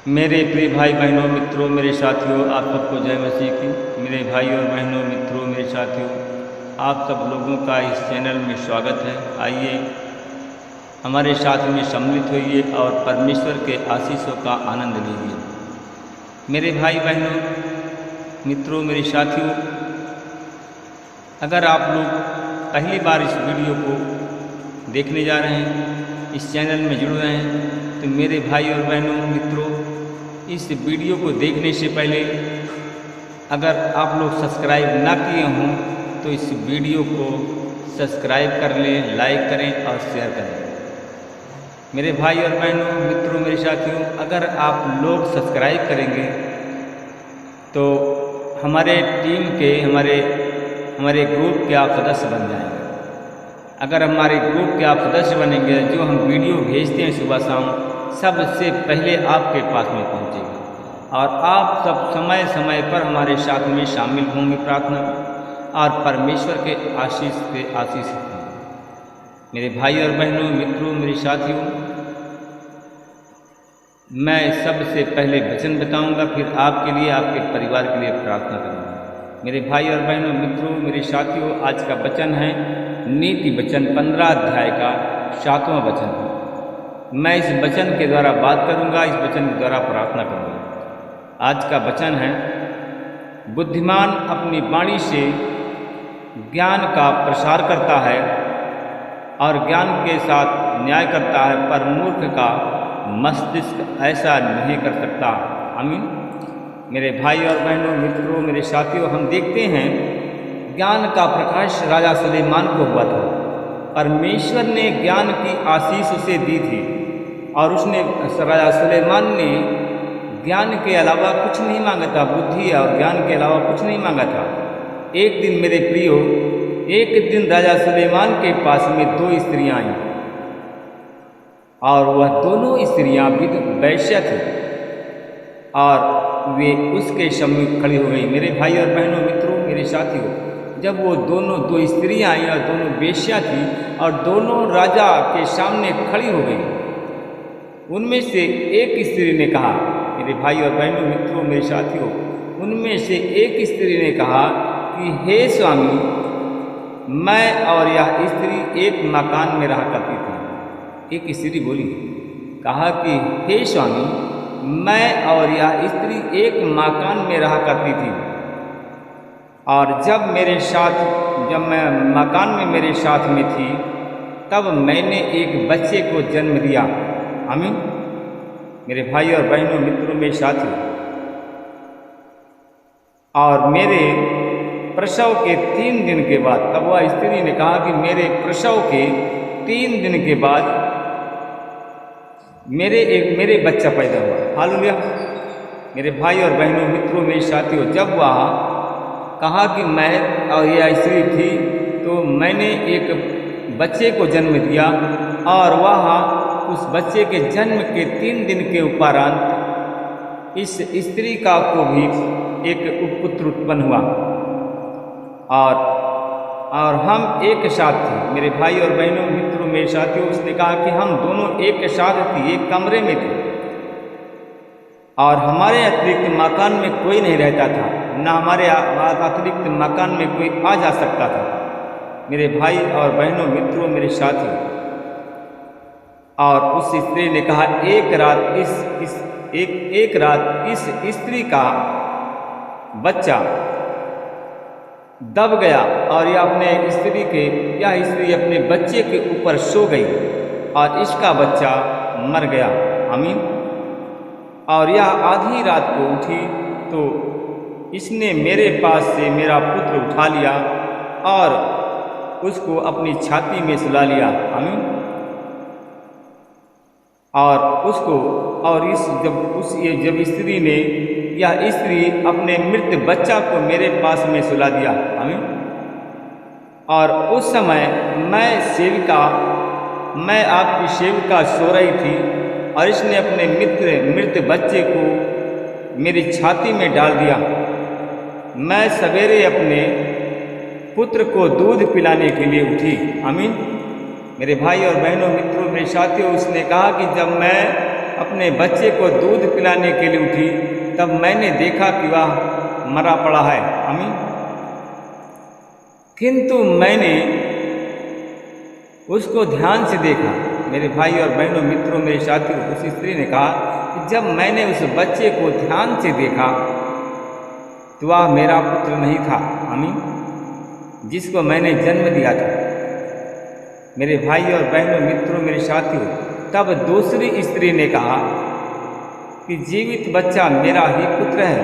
मेरे प्रिय भाई बहनों मित्रों मेरे साथियों, आप सबको जय मसीह की। मेरे भाई और बहनों मित्रों मेरे साथियों, आप सब लोगों का इस चैनल में स्वागत है। आइए हमारे साथ में सम्मिलित होइए और परमेश्वर के आशीषों का आनंद लीजिए। मेरे भाई बहनों मित्रों मेरे साथियों, अगर आप लोग पहली बार इस वीडियो को देखने जा रहे हैं, इस चैनल में जुड़ रहे हैं, तो मेरे भाई और बहनों मित्रों, इस वीडियो को देखने से पहले अगर आप लोग सब्सक्राइब ना किए हों तो इस वीडियो को सब्सक्राइब कर लें, लाइक करें और शेयर करें। मेरे भाई और बहनों मित्रों मेरे साथियों, अगर आप लोग सब्सक्राइब करेंगे तो हमारे टीम के हमारे ग्रुप के आप सदस्य बन जाएंगे। अगर हमारे ग्रुप के आप सदस्य बनेंगे, जो हम वीडियो भेजते हैं सुबह शाम, सबसे पहले आपके पास में पहुंचेगी और आप सब समय समय पर हमारे साथ में शामिल होंगे प्रार्थना और परमेश्वर के आशीष होंगे। मेरे भाई और बहनों मित्रों मेरे साथियों, मैं सबसे पहले वचन बताऊंगा, फिर आपके लिए आपके परिवार के लिए प्रार्थना करूंगा। मेरे भाई और बहनों मित्रों मेरे साथियों, आज का वचन है नीति वचन 15 अध्याय का 7वां वचन। मैं इस वचन के द्वारा बात करूंगा, इस वचन के द्वारा प्रार्थना करूंगा। आज का वचन है, बुद्धिमान अपनी वाणी से ज्ञान का प्रसार करता है और ज्ञान के साथ न्याय करता है, पर मूर्ख का मस्तिष्क ऐसा नहीं कर सकता। आमीन। मेरे भाई और बहनों मित्रों मेरे साथियों, हम देखते हैं ज्ञान का प्रकाश राजा सुलेमान को हुआ था। परमेश्वर ने ज्ञान की आशीष उसे दी थी और उसने राजा सुलेमान ने ज्ञान के अलावा कुछ नहीं मांगा था, बुद्धि और ज्ञान के अलावा कुछ नहीं मांगा था। एक दिन मेरे प्रियो, एक दिन राजा सुलेमान के पास में 2 स्त्रियां आईं और वह दोनों स्त्रियां वैश्या थी और वे उसके सम्मुख खड़ी हो गई। मेरे भाई और बहनों मित्रों मेरे साथियों, जब वो दोनों 2 स्त्रियां आई और दोनों वेश्या थी और दोनों राजा के सामने खड़ी हो गई, उनमें से एक स्त्री ने कहा, मेरे भाई और बहनों मित्रों मेरे साथियों, उनमें से एक स्त्री ने कहा कि हे स्वामी, मैं और यह स्त्री एक मकान में रहा करती थी। एक स्त्री बोली, कहा कि हे स्वामी, मैं और यह स्त्री एक मकान में रहा करती थी और जब मैं मकान में मेरे साथ में थी, तब मैंने एक बच्चे को जन्म दिया। आमीन। मेरे भाई और बहनों मित्रों मेरे साथियों, और मेरे प्रसव के 3 दिन के बाद, तब वह स्त्री ने कहा कि मेरे प्रसव के 3 दिन के बाद मेरे बच्चा पैदा हुआ। हालेलुया। मेरे भाई और बहनों मित्रों मेरे साथियों, जब वह कहा कि मैं और यह स्त्री थी, तो मैंने एक बच्चे को जन्म दिया और वह उस बच्चे के जन्म के 3 दिन के उपरांत इस स्त्री का को भी एक पुत्र उत्पन्न हुआ और हम एक साथ थे। मेरे भाई और बहनों मित्रों मेरे साथियों, उसने कहा कि हम दोनों एक साथ थे, एक कमरे में थे और हमारे अतिरिक्त मकान में कोई नहीं रहता था, न हमारे अतिरिक्त मकान में कोई आ जा सकता था। मेरे भाई और बहनों मित्रों मेरे साथियों, और उस स्त्री ने कहा, एक रात इस स्त्री का बच्चा दब गया और यह स्त्री अपने बच्चे के ऊपर सो गई और इसका बच्चा मर गया। आमीन। और यह आधी रात को उठी तो इसने मेरे पास से मेरा पुत्र उठा लिया और उसको अपनी छाती में सुला लिया। आमीन। जब यह स्त्री अपने मृत बच्चा को मेरे पास में सुला दिया। आमीन। और उस समय मैं आपकी सेविका सो रही थी और इसने अपने मृत बच्चे को मेरी छाती में डाल दिया। मैं सवेरे अपने पुत्र को दूध पिलाने के लिए उठी। आमीन। मेरे भाई और बहनों मित्रों मेरे साथियों, उसने कहा कि जब मैं अपने बच्चे को दूध पिलाने के लिए उठी, तब मैंने देखा कि वह मरा पड़ा है। आमीन। किंतु मैंने उसको ध्यान से देखा। मेरे भाई और बहनों, मित्रों, मेरे साथियों, उस स्त्री ने कहा कि जब मैंने उस बच्चे को ध्यान से देखा तो वह मेरा पुत्र नहीं था। आमीन। जिसको मैंने जन्म दिया था। मेरे भाई और बहनों, मित्रों, मेरे साथियों, तब दूसरी स्त्री ने कहा कि जीवित बच्चा मेरा ही पुत्र है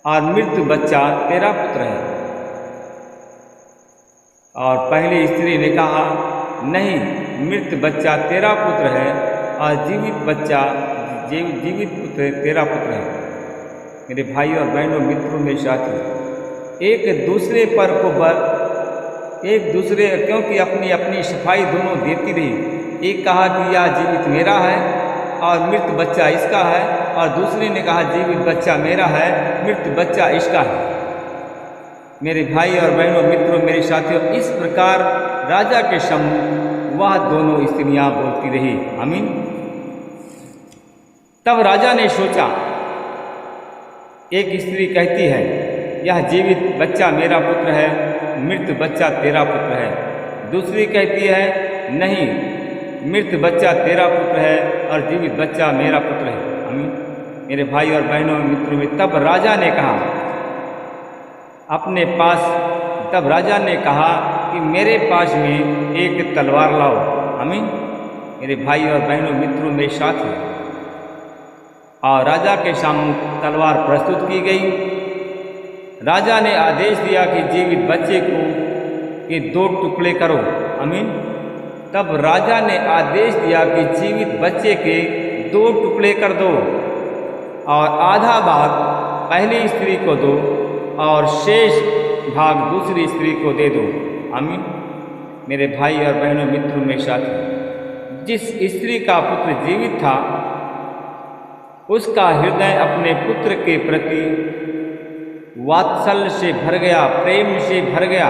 और मृत बच्चा तेरा पुत्र है। और पहली स्त्री ने कहा नहीं, मृत बच्चा तेरा पुत्र है और जीवित पुत्र तेरा पुत्र है। मेरे भाई और बहनों, मित्रों, मेरे साथियों, एक दूसरे क्योंकि अपनी अपनी सफाई दोनों देती रही। एक कहा कि यह जीवित मेरा है और मृत बच्चा इसका है, और दूसरे ने कहा जीवित बच्चा मेरा है, मृत बच्चा इसका है। मेरे भाई और बहनों, मित्रों, मेरे साथियों, इस प्रकार राजा के सम्मुख वह दोनों स्त्रियां बोलती रही। आमीन। तब राजा ने सोचा, एक स्त्री कहती है यह जीवित बच्चा मेरा पुत्र है, मृत बच्चा तेरा पुत्र है। दूसरी कहती है नहीं, मृत बच्चा तेरा पुत्र है और जीवित बच्चा मेरा पुत्र है। आमीन। मेरे भाई और बहनों, मित्रों में तब राजा ने कहा कि मेरे पास में एक तलवार लाओ। आमीन। मेरे भाई और बहनों, मित्रों, मेरे साथियों, और राजा के सामने तलवार प्रस्तुत की गई। राजा ने आदेश दिया कि जीवित बच्चे के 2 टुकड़े करो। आमीन। तब राजा ने आदेश दिया कि जीवित बच्चे के 2 टुकड़े कर दो और आधा भाग पहली स्त्री को दो और शेष भाग दूसरी स्त्री को दे दो। आमीन। मेरे भाई और बहनों, मित्रों, मेरे साथ जिस स्त्री का पुत्र जीवित था उसका हृदय अपने पुत्र के प्रति वात्सल्य से भर गया, प्रेम से भर गया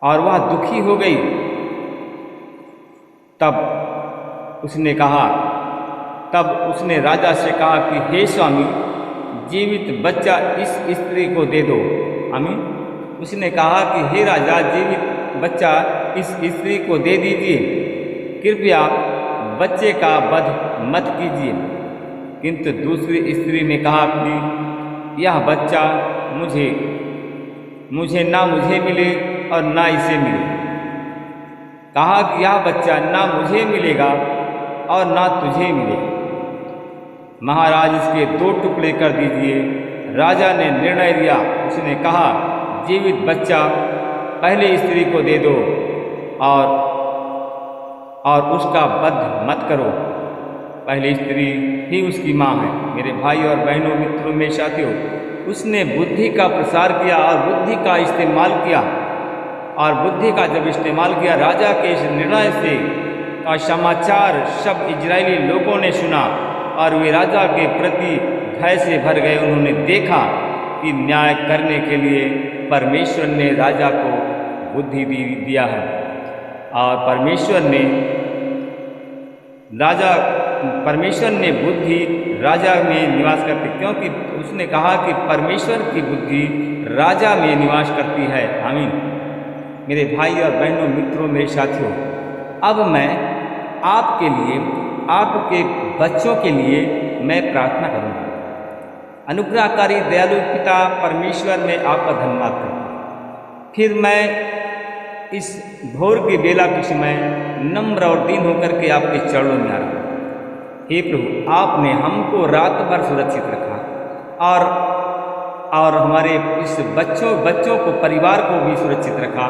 और वह दुखी हो गई। तब उसने राजा से कहा कि हे स्वामी, जीवित बच्चा इस स्त्री को दे दो। आमीन। उसने कहा कि हे राजा, जीवित बच्चा इस स्त्री को दे दीजिए, कृपया बच्चे का वध मत कीजिए। किंतु दूसरी स्त्री ने कहा कि यह बच्चा मुझे ना मुझे मिले और ना इसे मिले। कहा कि यह बच्चा ना मुझे मिलेगा और ना तुझे मिलेगा। महाराज, इसके 2 टुकड़े कर दीजिए। राजा ने निर्णय लिया। उसने कहा जीवित बच्चा पहले स्त्री को दे दो और उसका वध मत करो। पहली स्त्री ही उसकी माँ है। मेरे भाई और बहनों, मित्रों, मेरे साथियों, उसने बुद्धि का प्रसार किया और बुद्धि का इस्तेमाल किया। और बुद्धि का जब इस्तेमाल किया, राजा के इस निर्णय से का समाचार सब इजरायली लोगों ने सुना और वे राजा के प्रति भय से भर गए। उन्होंने देखा कि न्याय करने के लिए परमेश्वर ने राजा को बुद्धि दिया है और परमेश्वर ने बुद्धि राजा में निवास करती, क्योंकि उसने कहा कि परमेश्वर की बुद्धि राजा में निवास करती है। आमीन। मेरे भाई और बहनों, मित्रों, मेरे साथियों, अब मैं आपके लिए, आपके बच्चों के लिए मैं प्रार्थना करूँगा। अनुग्रहकारी दयालु पिता परमेश्वर, में आपका धन्यवाद करता हूँ। फिर मैं इस भोर की बेला के समय नम्र और दीन होकर के आपके चरणों में आ रहा हूँ। हे प्रभु, आपने हमको रात भर सुरक्षित रखा और हमारे इस बच्चों को, परिवार को भी सुरक्षित रखा,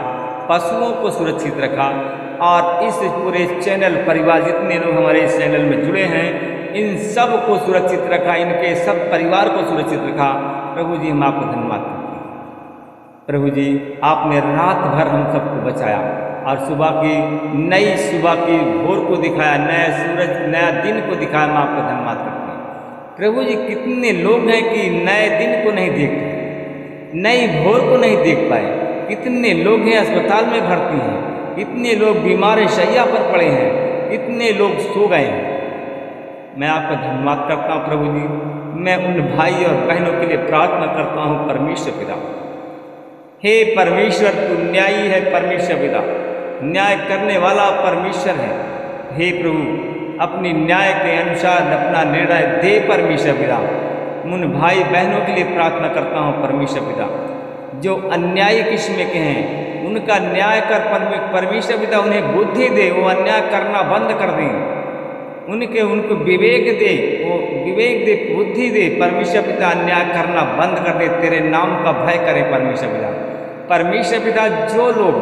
पशुओं को सुरक्षित रखा और इस पूरे चैनल परिवार, जितने लोग हमारे इस चैनल में जुड़े हैं, इन सब को सुरक्षित रखा, इनके सब परिवार को सुरक्षित रखा। प्रभु जी, हम आपको धन्यवाद करते हैं। प्रभु जी, आपने रात भर हम सबको बचाया और नई सुबह की भोर को दिखाया, नया सूरज, नया दिन को दिखाया। हम आपको धन्यवाद करते हैं। प्रभु जी, कितने लोग हैं कि नए दिन को नहीं देख पाए, नई भोर को नहीं देख पाए। कितने लोग हैं अस्पताल में भर्ती हैं, कितने लोग बीमार शैया पर पड़े हैं, इतने लोग सो गए हैं। मैं आपका धन्यवाद करता हूँ प्रभु जी। मैं उन भाई और बहनों के लिए प्रार्थना करता हूँ परमेश्वर पिता। हे परमेश्वर, तू न्यायी है परमेश्वर पिता, न्याय करने वाला परमेश्वर है। हे प्रभु, अपनी न्याय के अनुसार अपना निर्णय दे परमेश्वर पिता। उन भाई बहनों के लिए प्रार्थना करता हूँ परमेश्वर पिता जो अन्यायी किस्म के हैं, उनका न्याय कर परमेश्वर पिता। उन्हें बुद्धि दे, वो अन्याय करना बंद कर दें। उनको विवेक दे, वो विवेक दे, बुद्धि दे परमेश्वर पिता। अन्याय करना बंद कर दे, तेरे नाम का भय करे परमेश्वर पिता। परमेश्वर पिता, जो लोग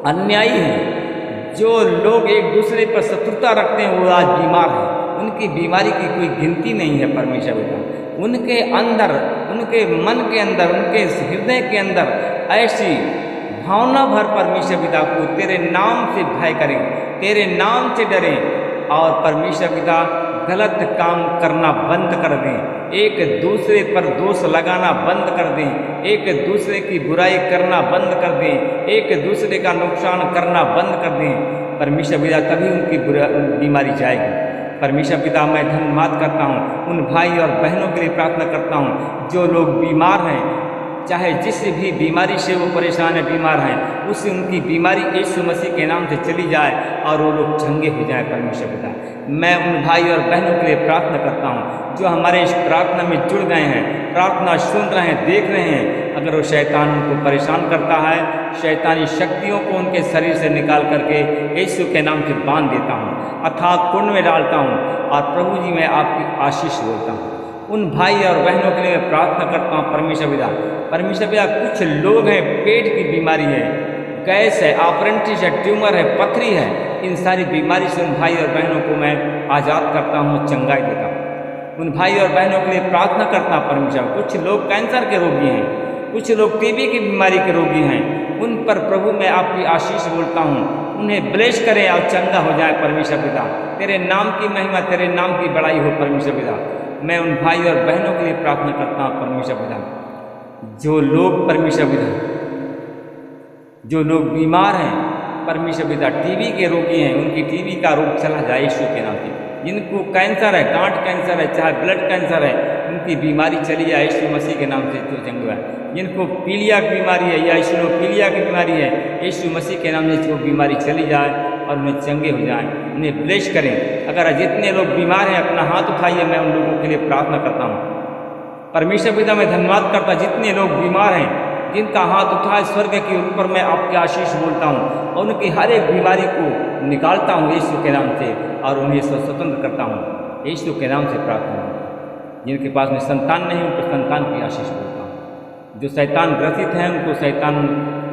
अन्यायी हैं, जो लोग एक दूसरे पर शत्रुता रखते हैं, वो आज बीमार हैं। उनकी बीमारी की कोई गिनती नहीं है परमेश्वर पिता। उनके अंदर, उनके मन के अंदर, उनके हृदय के अंदर ऐसी भावना भर परमेश्वर पिता को तेरे नाम से भय करें, तेरे नाम से डरें और परमेश्वर पिता गलत काम करना बंद कर दें। एक दूसरे पर दोष लगाना बंद कर दें, एक दूसरे की बुराई करना बंद कर दें, एक दूसरे का नुकसान करना बंद कर दें परमेश्वर पिता। तभी उनकी बीमारी जाएगी। परमेश्वर पिता, मैं धन्यवाद करता हूँ उन भाई और बहनों के लिए प्रार्थना करता हूँ जो लोग बीमार हैं, चाहे जिस भी बीमारी से वो परेशान है, बीमार हैं, उससे उनकी बीमारी यीशु मसीह के नाम से चली जाए और वो लोग चंगे हो जाए परमेश्वर पिता। मैं उन भाई और बहनों के लिए प्रार्थना करता हूँ जो हमारे इस प्रार्थना में जुड़ गए हैं, प्रार्थना सुन रहे हैं, देख रहे हैं। अगर वो शैतान उनको परेशान करता है, शैतानी शक्तियों को उनके शरीर से निकाल करके यीशु के नाम से बांध देता हूँ, अर्थात कुंड में डालता हूँ। और प्रभु जी, मैं आपकी आशीष बोलता हूँ। उन भाई और बहनों के लिए मैं प्रार्थना करता हूँ परमेश्वर पिता। परमेश्वर पिता, कुछ लोग हैं पेट की बीमारी है, गैस है, ऑपरेंटिस है, ट्यूमर है, पथरी है, इन सारी बीमारी से उन भाई और बहनों को मैं आज़ाद करता हूँ, चंगाई देता हूँ। उन भाई और बहनों के लिए प्रार्थना करता हूँ परमेश्वर। कुछ लोग कैंसर के रोगी हैं, कुछ लोग टीबी की बीमारी के रोगी हैं, उन पर प्रभु मैं आपकी आशीष बोलता हूँ। उन्हें ब्लेस करें और चंगा हो जाए परमेश्वर पिता। तेरे नाम की महिमा, तेरे नाम की बड़ाई हो परमेश्वर पिता। मैं उन भाई और बहनों के लिए प्रार्थना करता हूँ परमेश्वर पिता जो लोग परमेश्वर पिता, जो लोग बीमार हैं परमेश्वर पिता, टीबी के रोगी हैं, उनकी टीबी का रोग चला जाए यीशु के नाम से। जिनको कैंसर है, गांठ कैंसर है, चाहे ब्लड कैंसर है, उनकी बीमारी चली जाए यीशु मसीह के नाम से तो चंगा है। जिनको पीलिया की बीमारी है या ईसोफीलिया की बीमारी है, यीशु मसीह के नाम से वो बीमारी चली जाए और उन्हें चंगे हो जाएं, उन्हें ब्लेस करें। अगर जितने लोग बीमार हैं अपना हाथ उठाइए, मैं उन लोगों के लिए प्रार्थना करता हूँ परमेश्वर पिता। मैं धन्यवाद करता जितने लोग बीमार हैं, जिनका हाथ उठाए स्वर्ग के ऊपर, मैं आपकी आशीष बोलता हूँ और उनकी हर एक बीमारी को निकालता हूँ यीशु के नाम से और उन्हें स्वतंत्र करता हूँ यीशु के नाम से प्रार्थना। जिनके पास में संतान नहीं, उनको संतान की आशीष बोलता हूँ। जो शैतान ग्रसित हैं, उनको शैतान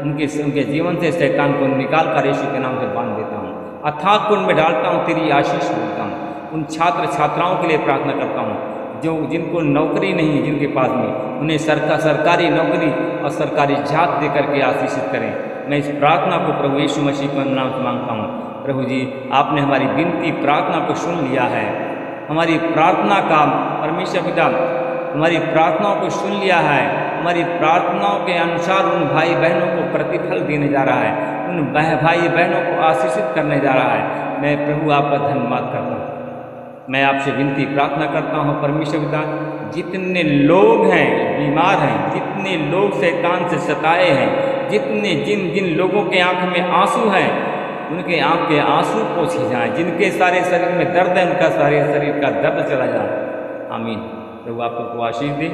उनके जीवन से शैतान को निकाल कर यीशु के नाम से बांध देता हूँ, अर्थात कुंड में डालता हूँ, तेरी आशीष बोलता हूँ। उन छात्र छात्राओं के लिए प्रार्थना करता हूँ जो जिनको नौकरी नहीं, जिनके पास में, उन्हें सरकारी नौकरी और सरकारी जात दे करके आशीषित करें। मैं इस प्रार्थना को प्रभु यीशु मसीह के नाम से मांगता हूँ। प्रभु जी, आपने हमारी विनती प्रार्थना को सुन लिया है। हमारी प्रार्थना का परमेश्वर पिता, हमारी प्रार्थनाओं को सुन लिया है। हमारी प्रार्थनाओं के अनुसार उन भाई बहनों को प्रतिफल देने जा रहा है, उन भाई बहनों को आशीषित करने जा रहा है। मैं प्रभु आपका धन्यवाद करता हूँ। मैं आपसे विनती प्रार्थना करता हूँ परमेश्वर पिता, जितने लोग हैं बीमार हैं, जितने लोग शैतान से सताए हैं, जिन लोगों के आंख में आंसू हैं, उनके आंख के आंसू पोंछे जाएं। जिनके सारे शरीर में दर्द है, उनका सारे शरीर का दर्द चला जाए। आमीन। प्रभु आपको आशीष दे।